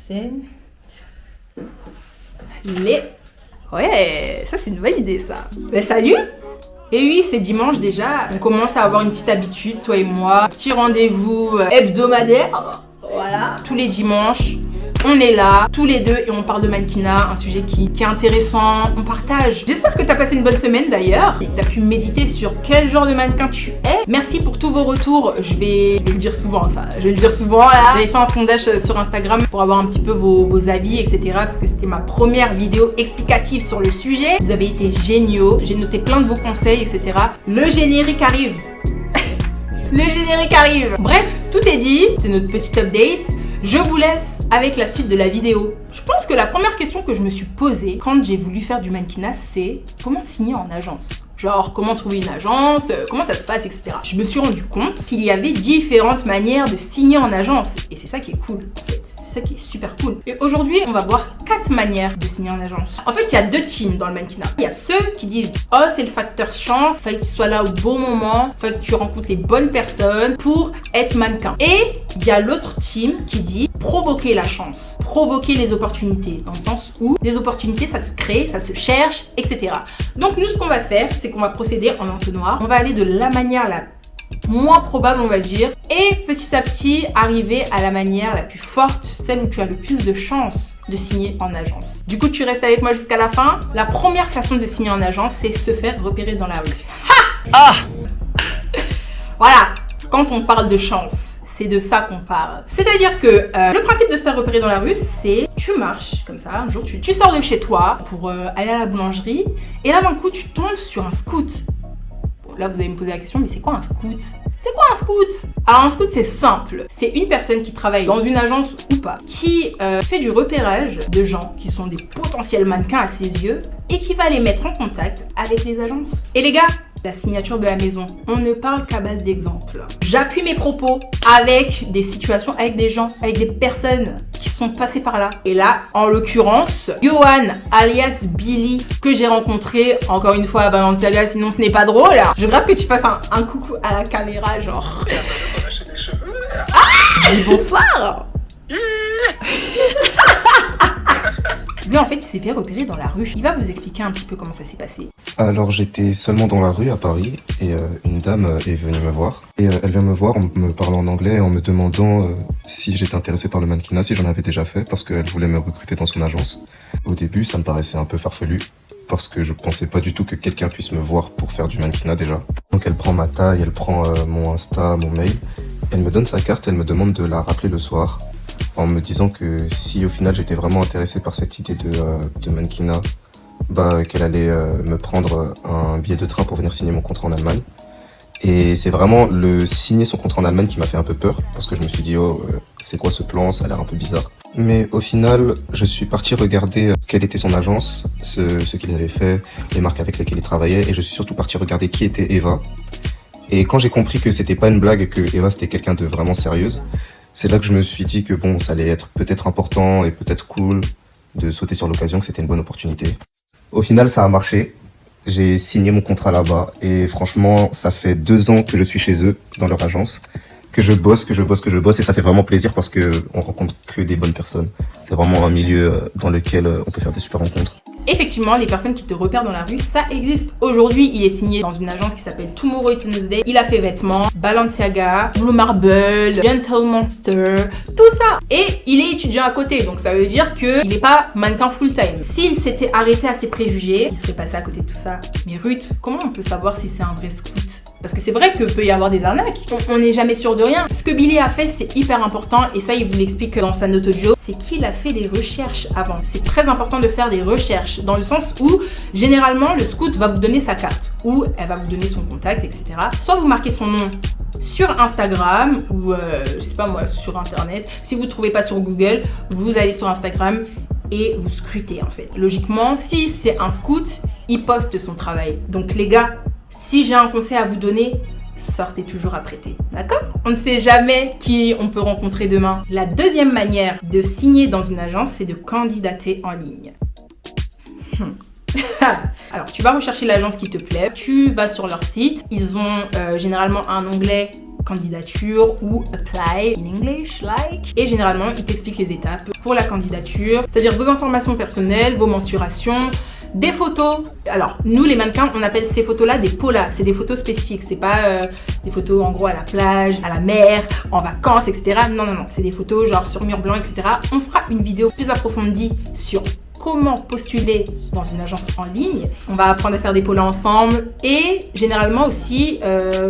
scène. Ouais, ça c'est une bonne idée ça. Ben salut. Et oui, c'est dimanche déjà. On commence à avoir une petite habitude, toi et moi. Petit rendez-vous hebdomadaire. Voilà. Tous les dimanches, on est là, tous les deux, et on parle de mannequinat, un sujet qui est intéressant, on partage. J'espère que t'as passé une bonne semaine d'ailleurs, et que t'as pu méditer sur quel genre de mannequin tu es. Merci pour tous vos retours, je vais le dire souvent ça, là. J'avais fait un sondage sur Instagram pour avoir un petit peu vos avis, etc. Parce que c'était ma première vidéo explicative sur le sujet. Vous avez été géniaux, j'ai noté plein de vos conseils, etc. Le générique arrive. Le générique arrive. Bref, tout est dit, c'est notre petit update. Je vous laisse avec la suite de la vidéo. Je pense que la première question que je me suis posée quand j'ai voulu faire du mannequinat, c'est comment signer en agence ? Genre, comment trouver une agence, comment ça se passe, etc. Je me suis rendu compte qu'il y avait différentes manières de signer en agence. Et c'est ça qui est cool, en fait. C'est ça qui est super cool. Et aujourd'hui, on va voir 4 manières de signer en agence. En fait, il y a 2 teams dans le mannequinat. Il y a ceux qui disent « Oh, c'est le facteur chance, il fallait que tu sois là au bon moment, il fallait que tu rencontres les bonnes personnes pour être mannequin. » Et il y a l'autre team qui dit « Provoquer la chance, provoquer les opportunités. » Dans le sens où les opportunités, ça se crée, ça se cherche, etc. Donc nous, ce qu'on va faire, c'est qu'on va procéder en entonnoir. On va aller de la manière la moins probable, on va dire, et petit à petit arriver à la manière la plus forte, celle où tu as le plus de chances de signer en agence. Du coup, tu restes avec moi jusqu'à la fin. La première façon de signer en agence, c'est se faire repérer dans la rue. Ha! Ah! Voilà, quand on parle de chance, c'est de ça qu'on parle. C'est-à-dire que le principe de se faire repérer dans la rue, c'est tu marches comme ça, un jour tu sors de chez toi pour aller à la boulangerie, et là d'un coup tu tombes sur un scout. Bon, là vous allez me poser la question, mais c'est quoi un scout ? C'est quoi un scout ? Alors un scout c'est simple, c'est une personne qui travaille dans une agence ou pas, qui fait du repérage de gens qui sont des potentiels mannequins à ses yeux et qui va les mettre en contact avec les agences. Et les gars, la signature de la maison, on ne parle qu'à base d'exemples. J'appuie mes propos avec des situations, avec des gens, avec des personnes qui sont passées par là. Et là, en l'occurrence, Johan alias Billy, que j'ai rencontré, encore une fois à Balenciaga, sinon ce n'est pas drôle. Je veux grave que tu fasses un coucou à la caméra, genre. Ça va chez les cheveux. Ah, bonsoir. Lui, en fait, il s'est fait repérer dans la rue. Il va vous expliquer un petit peu comment ça s'est passé. Alors, j'étais seulement dans la rue à Paris et une dame est venue me voir. Et elle vient me voir en me parlant en anglais, en me demandant si j'étais intéressé par le mannequinat, si j'en avais déjà fait, parce qu'elle voulait me recruter dans son agence. Au début, ça me paraissait un peu farfelu, parce que je pensais pas du tout que quelqu'un puisse me voir pour faire du mannequinat déjà. Donc elle prend ma taille, elle prend mon Insta, mon mail, elle me donne sa carte, elle me demande de la rappeler le soir, en me disant que si au final j'étais vraiment intéressé par cette idée de mannequinat, bah qu'elle allait me prendre un billet de train pour venir signer mon contrat en Allemagne. Et c'est vraiment le signer son contrat en Allemagne qui m'a fait un peu peur, parce que je me suis dit oh c'est quoi ce plan, ça a l'air un peu bizarre. Mais au final, je suis parti regarder quelle était son agence, ce qu'il avait fait, les marques avec lesquelles il travaillait, et je suis surtout parti regarder qui était Eva. Et quand j'ai compris que c'était pas une blague et que Eva c'était quelqu'un de vraiment sérieuse, c'est là que je me suis dit que bon, ça allait être peut-être important et peut-être cool de sauter sur l'occasion, que c'était une bonne opportunité. Au final, ça a marché. J'ai signé mon contrat là-bas et franchement, ça fait 2 ans que je suis chez eux, dans leur agence, que je bosse et ça fait vraiment plaisir parce que on rencontre que des bonnes personnes. C'est vraiment un milieu dans lequel on peut faire des super rencontres. Effectivement, les personnes qui te repèrent dans la rue, ça existe. Aujourd'hui, il est signé dans une agence qui s'appelle Tomorrow It's Another Day. Il a fait vêtements, Balenciaga, Blue Marble, Gentle Monster, tout ça. Et il est étudiant à côté, donc ça veut dire qu'il n'est pas mannequin full-time. S'il s'était arrêté à ses préjugés, il serait passé à côté de tout ça. Mais Ruth, comment on peut savoir si c'est un vrai scout ? Parce que c'est vrai que peut y avoir des arnaques. On n'est jamais sûr de rien. Ce que Billy a fait, c'est hyper important. Et ça, il vous l'explique dans sa note audio. C'est qu'il a fait des recherches avant. C'est très important de faire des recherches. Dans le sens où, généralement, le scout va vous donner sa carte. Ou elle va vous donner son contact, etc. Soit vous marquez son nom sur Instagram. Ou, je sais pas moi, sur Internet. Si vous ne trouvez pas sur Google, vous allez sur Instagram et vous scrutez, en fait. Logiquement, si c'est un scout, il poste son travail. Donc, les gars, si j'ai un conseil à vous donner, sortez toujours apprêtés, d'accord ? On ne sait jamais qui on peut rencontrer demain. La deuxième manière de signer dans une agence, c'est de candidater en ligne. Alors, tu vas rechercher l'agence qui te plaît, tu vas sur leur site, ils ont généralement un onglet candidature ou apply in English, like. Et généralement, il t'explique les étapes pour la candidature, c'est-à-dire vos informations personnelles, vos mensurations, des photos. Alors, nous les mannequins, on appelle ces photos-là des polas. C'est des photos spécifiques. C'est pas des photos en gros à la plage, à la mer, en vacances, etc. Non, non, non. C'est des photos genre sur mur blanc, etc. On fera une vidéo plus approfondie sur comment postuler dans une agence en ligne. On va apprendre à faire des polas ensemble et généralement aussi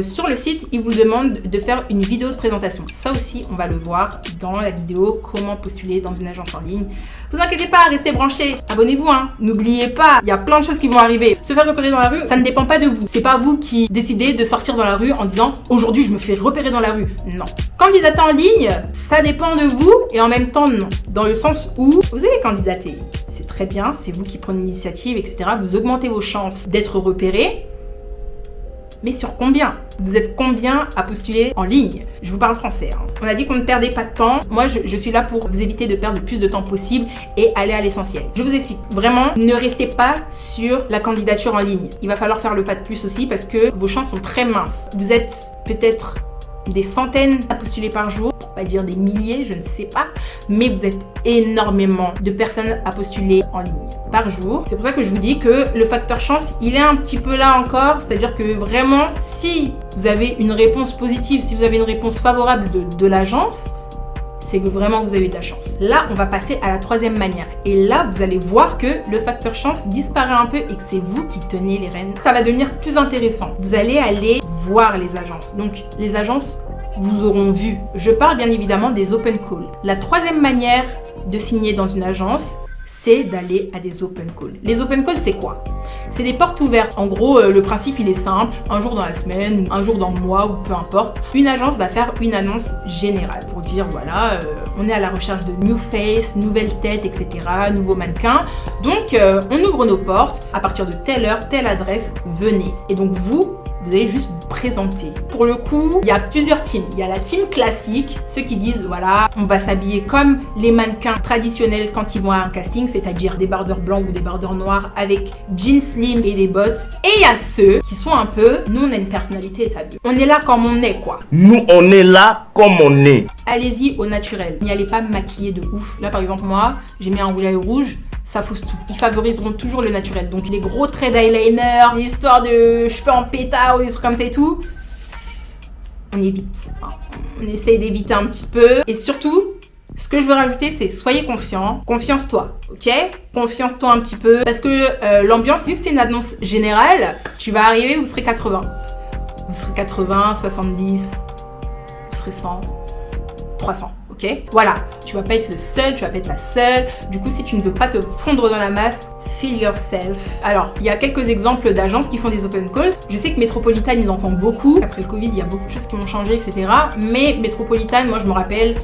sur le site, ils vous demandent de faire une vidéo de présentation. Ça aussi, on va le voir dans la vidéo comment postuler dans une agence en ligne. Vous inquiétez pas, restez branchés, abonnez-vous hein. N'oubliez pas, il y a plein de choses qui vont arriver. Se faire repérer dans la rue, ça ne dépend pas de vous. C'est pas vous qui décidez de sortir dans la rue en disant aujourd'hui je me fais repérer dans la rue. Non. Candidater en ligne, ça dépend de vous et en même temps non. Dans le sens où vous allez candidater. C'est très bien, c'est vous qui prenez l'initiative, etc. Vous augmentez vos chances d'être repéré. Mais sur combien? Vous êtes combien à postuler en ligne? Je vous parle français. Hein. On a dit qu'on ne perdait pas de temps. Moi, je suis là pour vous éviter de perdre le plus de temps possible et aller à l'essentiel. Je vous explique. Vraiment, ne restez pas sur la candidature en ligne. Il va falloir faire le pas de plus aussi parce que vos chances sont très minces. Vous êtes peut-être des centaines à postuler par jour, pour pas dire des milliers, je ne sais pas, mais vous êtes énormément de personnes à postuler en ligne par jour. C'est pour ça que je vous dis que le facteur chance, il est un petit peu là encore, c'est-à-dire que vraiment, si vous avez une réponse positive, si vous avez une réponse favorable de l'agence, c'est que vraiment vous avez de la chance. Là, on va passer à la troisième manière. Et là, vous allez voir que le facteur chance disparaît un peu et que c'est vous qui tenez les rênes. Ça va devenir plus intéressant. Vous allez aller voir les agences. Donc, les agences vous auront vu. Je parle bien évidemment des open calls. La troisième manière de signer dans une agence, c'est d'aller à des open calls. Les open calls, c'est quoi? C'est des portes ouvertes. En gros, le principe, il est simple. Un jour dans la semaine, un jour dans le mois, ou peu importe. Une agence va faire une annonce générale pour dire, voilà, on est à la recherche de new face, nouvelles têtes, etc., nouveaux mannequins. Donc, on ouvre nos portes. À partir de telle heure, telle adresse, venez. Et donc, vous allez juste vous présenter. Pour le coup, il y a plusieurs teams. Il y a la team classique, ceux qui disent, voilà, on va s'habiller comme les mannequins traditionnels quand ils vont à un casting, c'est-à-dire des bardeurs blancs ou des bardeurs noirs avec jeans slim et des bottes. Et il y a ceux qui sont un peu, nous on a une personnalité, t'as vu. On est là comme on est, quoi. Nous on est là comme on est. Allez-y au naturel. N'y allez pas me maquiller de ouf. Là, par exemple, moi, j'ai mis un rouge à lèvres rouge. Ça fausse tout. Ils favoriseront toujours le naturel. Donc les gros traits d'eyeliner, les histoires de cheveux en pétard ou des trucs comme ça et tout, on évite. On essaye d'éviter un petit peu. Et surtout, ce que je veux rajouter, c'est soyez confiant. Confiance-toi, ok? Confiance-toi un petit peu. Parce que l'ambiance, vu que c'est une annonce générale, tu vas arriver, vous serez 80. Vous serez 80, 70, vous serez 100, 300. Okay. Voilà, tu vas pas être le seul, tu vas pas être la seule. Du coup, si tu ne veux pas te fondre dans la masse, feel yourself. Alors, il y a quelques exemples d'agences qui font des open calls. Je sais que Metropolitan, ils en font beaucoup. Après le Covid, il y a beaucoup de choses qui ont changé, etc. Mais Metropolitan, moi, je me rappelle,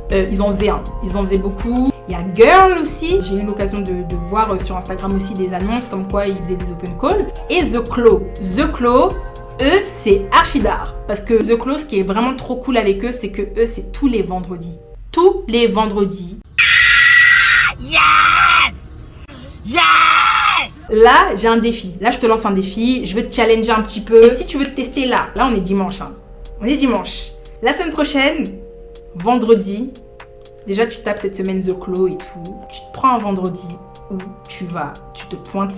ils en faisaient Ils en faisaient beaucoup. Il y a Girl aussi. J'ai eu l'occasion de voir sur Instagram aussi des annonces comme quoi ils faisaient des open calls. Et The Claw. The Claw, eux, c'est archi d'art. Parce que The Claw, ce qui est vraiment trop cool avec eux, c'est que eux, c'est tous les vendredis. Tous les vendredis. Yes! Yes! Là, j'ai un défi. Là, je te lance un défi. Je veux te challenger un petit peu. Et si tu veux te tester là on est dimanche. Hein. On est dimanche. La semaine prochaine, vendredi, déjà tu tapes cette semaine The Claw et tout. Tu te prends un vendredi où tu te pointes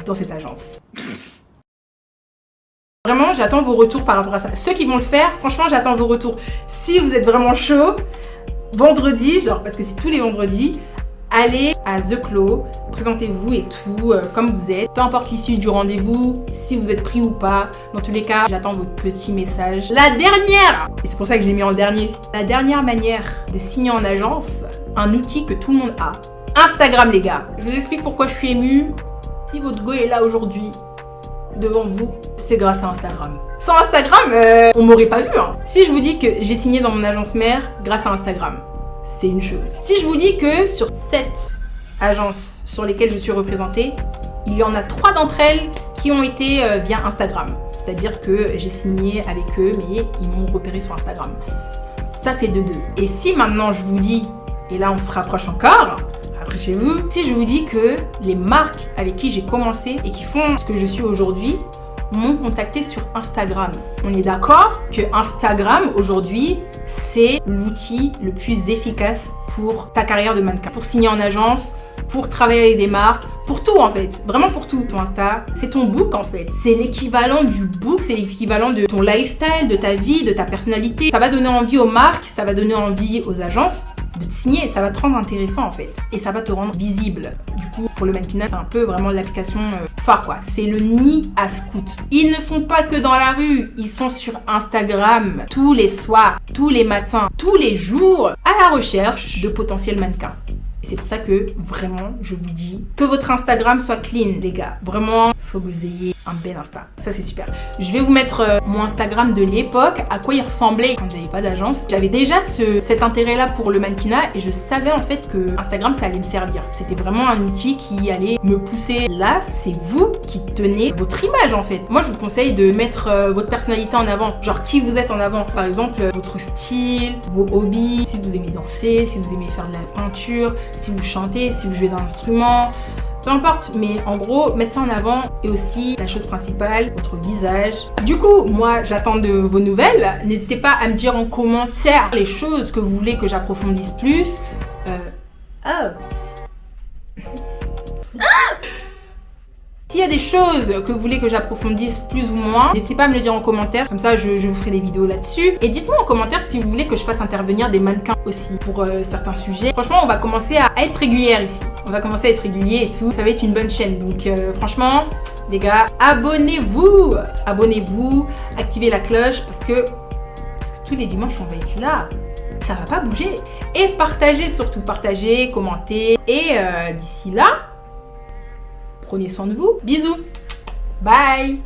dans cette agence. Vraiment, j'attends vos retours par rapport à ça. Ceux qui vont le faire, franchement, j'attends vos retours. Si vous êtes vraiment chaud, vendredi, genre parce que c'est tous les vendredis, allez à The Claw, présentez-vous et tout, comme vous êtes. Peu importe l'issue du rendez-vous, si vous êtes pris ou pas. Dans tous les cas, j'attends votre petit message. La dernière, et c'est pour ça que je l'ai mis en dernier, la dernière manière de signer en agence, un outil que tout le monde a. Instagram, les gars. Je vous explique pourquoi je suis émue. Si votre go est là aujourd'hui, devant vous, c'est grâce à Instagram. Sans Instagram, on m'aurait pas vu. Hein. Si je vous dis que j'ai signé dans mon agence mère grâce à Instagram, c'est une chose. Si je vous dis que sur 7 agences sur lesquelles je suis représentée, il y en a 3 d'entre elles qui ont été via Instagram. C'est-à-dire que j'ai signé avec eux, mais ils m'ont repéré sur Instagram. Ça, c'est de 2. Et si maintenant je vous dis, et là on se rapproche encore, approchez-vous, si je vous dis que les marques avec qui j'ai commencé et qui font ce que je suis aujourd'hui m'ont contacté sur Instagram. On est d'accord que Instagram aujourd'hui, c'est l'outil le plus efficace pour ta carrière de mannequin. Pour signer en agence, pour travailler avec des marques, pour tout en fait, vraiment pour tout. Ton Insta, c'est ton book en fait. C'est l'équivalent du book, c'est l'équivalent de ton lifestyle, de ta vie, de ta personnalité. Ça va donner envie aux marques, ça va donner envie aux agences de te signer, ça va te rendre intéressant en fait et ça va te rendre visible. Du coup, pour le mannequinat, c'est un peu vraiment l'application phare quoi. C'est le nid à scout. Ils ne sont pas que dans la rue, ils sont sur Instagram tous les soirs, tous les matins, tous les jours à la recherche de potentiels mannequins. Et c'est pour ça que vraiment, je vous dis que votre Instagram soit clean, les gars. Vraiment, il faut que vous ayez un bel Insta. Ça, c'est super. Je vais vous mettre mon Instagram de l'époque, à quoi il ressemblait quand j'avais pas d'agence. J'avais déjà cet intérêt-là pour le mannequinat et je savais en fait que Instagram, ça allait me servir. C'était vraiment un outil qui allait me pousser. Là, c'est vous qui tenez votre image en fait. Moi, je vous conseille de mettre votre personnalité en avant. Genre, qui vous êtes en avant. Par exemple, votre style, vos hobbies, si vous aimez danser, si vous aimez faire de la peinture, si vous chantez, si vous jouez d'un instrument, peu importe, mais en gros, mettre ça en avant et aussi la chose principale, votre visage. Du coup, moi, j'attends de vos nouvelles. N'hésitez pas à me dire en commentaire les choses que vous voulez que j'approfondisse plus. S'il y a des choses que vous voulez que j'approfondisse plus ou moins, n'hésitez pas à me le dire en commentaire, comme ça je vous ferai des vidéos là-dessus. Et dites-moi en commentaire si vous voulez que je fasse intervenir des mannequins aussi pour certains sujets. Franchement, on va commencer à être régulière ici. On va commencer à être régulier et tout. Ça va être une bonne chaîne. Donc franchement, les gars, abonnez-vous. Abonnez-vous, activez la cloche parce que tous les dimanches, on va être là. Ça va pas bouger. Et partagez surtout, partagez, commentez. Et d'ici là, prenez soin de vous. Bisous. Bye.